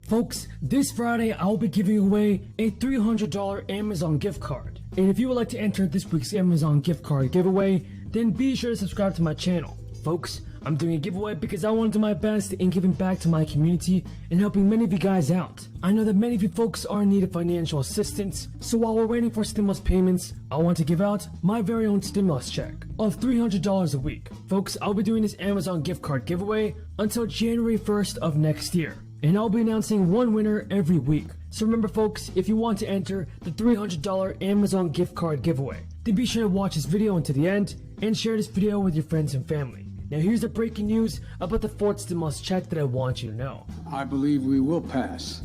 Folks, this Friday I'll be giving away a $300 Amazon gift card. And if you would like to enter this week's Amazon gift card giveaway, then be sure to subscribe to my channel. Folks, I'm doing a giveaway because I want to do my best in giving back to my community and helping many of you guys out. I know that many of you folks are in need of financial assistance, so while we're waiting for stimulus payments, I want to give out my very own stimulus check of $300 a week. Folks, I'll be doing this Amazon gift card giveaway until January 1st of next year. And I'll be announcing one winner every week. So remember folks, if you want to enter the $300 Amazon gift card giveaway, then be sure to watch this video until the end and share this video with your friends and family. Now here's the breaking news about the fourth stimulus check that I want you to know. I believe we will pass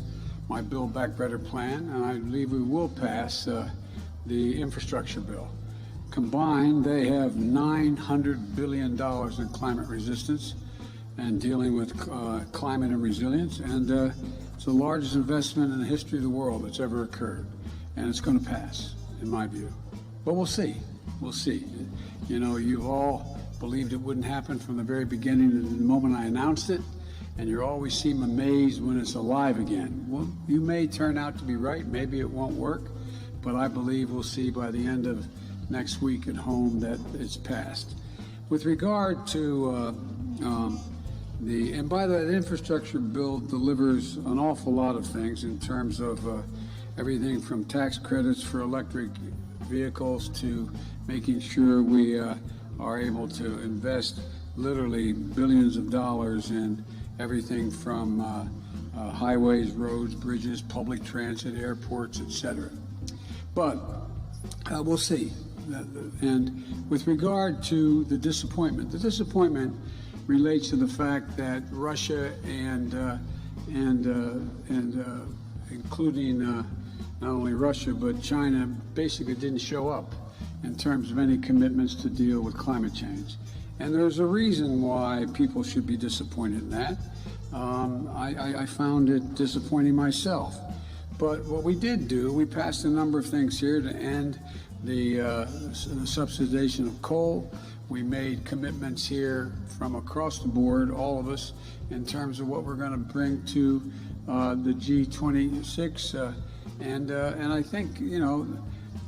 my Build Back Better plan, and I believe we will pass the infrastructure bill. Combined, they have $900 billion in climate resistance and dealing with climate and resilience, and it's the largest investment in the history of the world that's ever occurred, and it's going to pass, in my view. But we'll see. We'll see. You know, you've all believed it wouldn't happen from the very beginning, the moment I announced it, and you always seem amazed when it's alive again. Well, you may turn out to be right. Maybe it won't work, but I believe we'll see by the end of next week at home that it's passed. With regard to and by the way, the infrastructure bill delivers an awful lot of things in terms of everything from tax credits for electric vehicles to making sure we are able to invest literally billions of dollars in everything from highways, roads, bridges, public transit, airports, etc. But we'll see. And with regard to the disappointment relates to the fact that Russia and including not only Russia but China basically didn't show up in terms of any commitments to deal with climate change. And there's a reason why people should be disappointed in that. I found it disappointing myself. But what we did do, we passed a number of things here to end the subsidization of coal. We made commitments here from across the board, all of us, in terms of what we're going to bring to the G26. And I think, you know,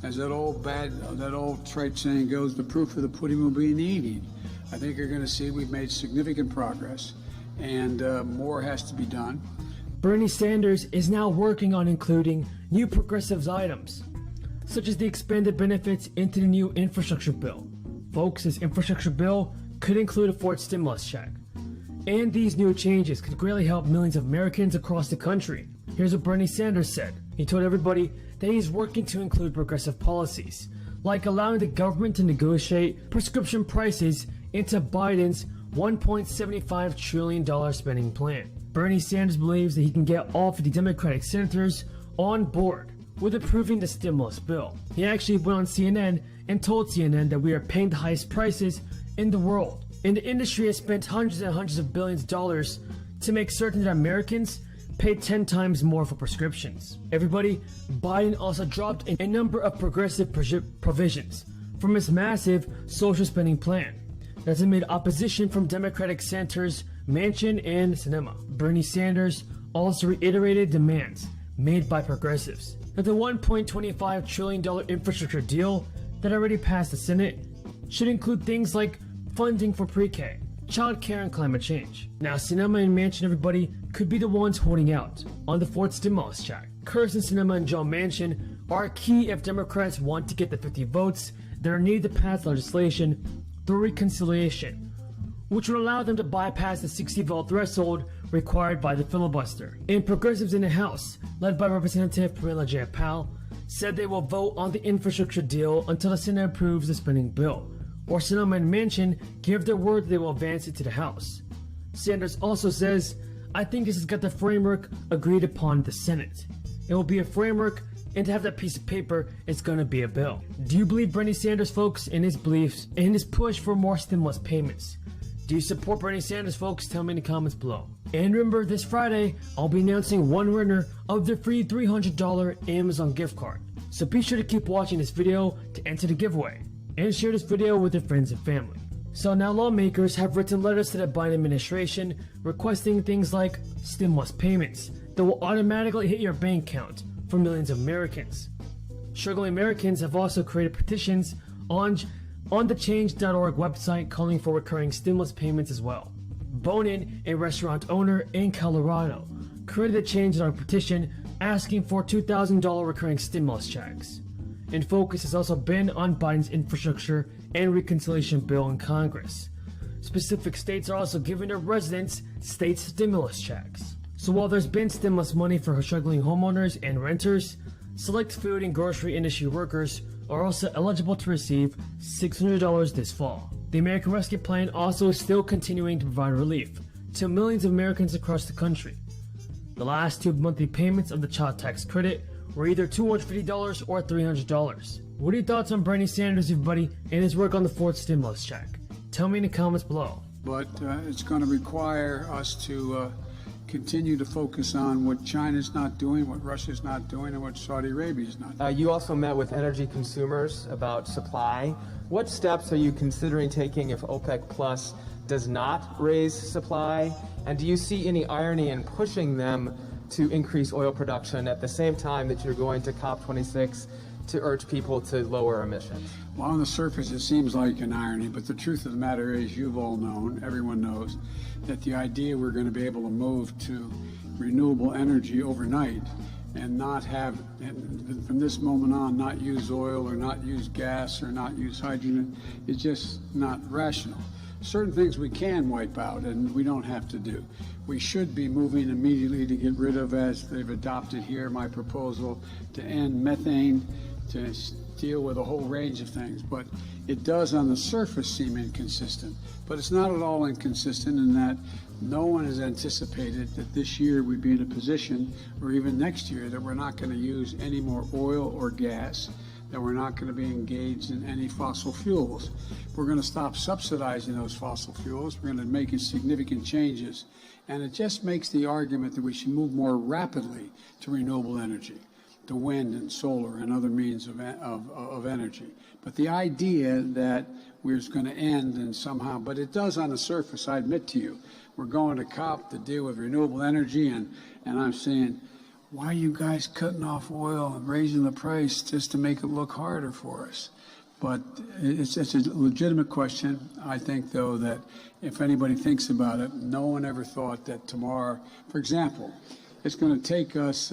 as that old trite saying goes, the proof of the pudding will be in the eating. I think you're going to see we've made significant progress, and more has to be done. Bernie Sanders is now working on including new progressive items, such as the expanded benefits into the new infrastructure bill. Folks, this infrastructure bill could include a fourth stimulus check. And these new changes could greatly help millions of Americans across the country. Here's what Bernie Sanders said. He told everybody that he's working to include progressive policies, like allowing the government to negotiate prescription prices into Biden's $1.75 trillion spending plan. Bernie Sanders believes that he can get all 50 Democratic senators on board with approving the stimulus bill. He actually went on CNN and told CNN that we are paying the highest prices in the world, and the industry has spent hundreds and hundreds of billions of dollars to make certain that Americans pay 10 times more for prescriptions. Everybody, Biden also dropped a number of progressive provisions from his massive social spending plan that's amid opposition from Democratic senators Manchin and Sinema. Bernie Sanders also reiterated demands made by progressives that the $1.25 trillion infrastructure deal that already passed the Senate should include things like funding for pre-K, child care, and climate change. Now, Sinema and Manchin, everybody, could be the ones holding out on the fourth stimulus check. Kyrsten Sinema and Joe Manchin are key if Democrats want to get the 50 votes that are needed to pass legislation through reconciliation, which would allow them to bypass the 60-vote threshold required by the filibuster. And progressives in the House, led by Representative Pramila Jayapal, said they will vote on the infrastructure deal until the Senate approves the spending bill, or Sinema and Manchin give their word they will advance it to the House. Sanders also says, I think this has got the framework agreed upon the Senate. It will be a framework, and to have that piece of paper, it's going to be a bill. Do you believe Bernie Sanders, folks, in his beliefs and his push for more stimulus payments? Do you support Bernie Sanders, folks? Tell me in the comments below. And remember, this Friday, I'll be announcing one winner of the free $300 Amazon gift card. So be sure to keep watching this video to enter the giveaway, and share this video with your friends and family. So now lawmakers have written letters to the Biden administration requesting things like stimulus payments, that will automatically hit your bank account for millions of Americans. Struggling Americans have also created petitions on the change.org website calling for recurring stimulus payments as well. Bonin, a restaurant owner in Colorado, created a change.org petition asking for $2,000 recurring stimulus checks. And focus has also been on Biden's infrastructure and reconciliation bill in Congress. Specific states are also giving their residents state stimulus checks. So while there's been stimulus money for struggling homeowners and renters, select food and grocery industry workers are also eligible to receive $600 this fall. The American Rescue Plan also is still continuing to provide relief to millions of Americans across the country. The last two monthly payments of the child tax credit were either $250 or $300. What are your thoughts on Bernie Sanders, everybody, and his work on the fourth stimulus check? Tell me in the comments below. But it's going to require us to continue to focus on what China's not doing, what Russia's not doing, and what Saudi Arabia is not doing. You also met with energy consumers about supply. What steps are you considering taking if OPEC Plus does not raise supply? And do you see any irony in pushing them to increase oil production at the same time that you're going to COP26 to urge people to lower emissions? Well, on the surface, it seems like an irony, but the truth of the matter is, you've all known, everyone knows, that the idea we're going to be able to move to renewable energy overnight and not have, and from this moment on, not use oil or not use gas or not use hydrogen is just not rational. Certain things we can wipe out and we don't have to do. We should be moving immediately to get rid of, as they've adopted here, my proposal to end methane, to deal with a whole range of things. But it does on the surface seem inconsistent. But it's not at all inconsistent in that no one has anticipated that this year we'd be in a position, or even next year, that we're not going to use any more oil or gas, that we're not going to be engaged in any fossil fuels. We're going to stop subsidizing those fossil fuels. We're going to make significant changes. And it just makes the argument that we should move more rapidly to renewable energy, to wind and solar and other means of energy. But the idea that we're going to end and somehow, but it does on the surface, I admit to you, we're going to COP to deal with renewable energy, and I'm saying, why are you guys cutting off oil and raising the price just to make it look harder for us? But it's a legitimate question. I think, though, that if anybody thinks about it, no one ever thought that tomorrow, for example, it's going to take us...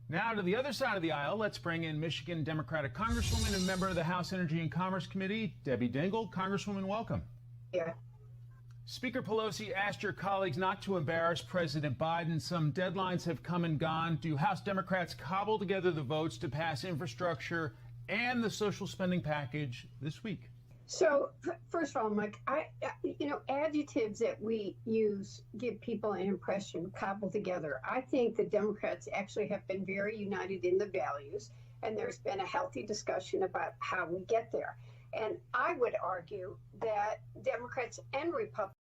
Now to the other side of the aisle, let's bring in Michigan Democratic Congresswoman and member of the House Energy and Commerce Committee, Debbie Dingell. Congresswoman, welcome. Yeah. Speaker Pelosi asked your colleagues not to embarrass President Biden. Some deadlines have come and gone. Do House Democrats cobble together the votes to pass infrastructure and the social spending package this week? So, first of all, Mike, adjectives that we use give people an impression, cobble together. I think the Democrats actually have been very united in the values, and there's been a healthy discussion about how we get there. And I would argue that Democrats and Republicans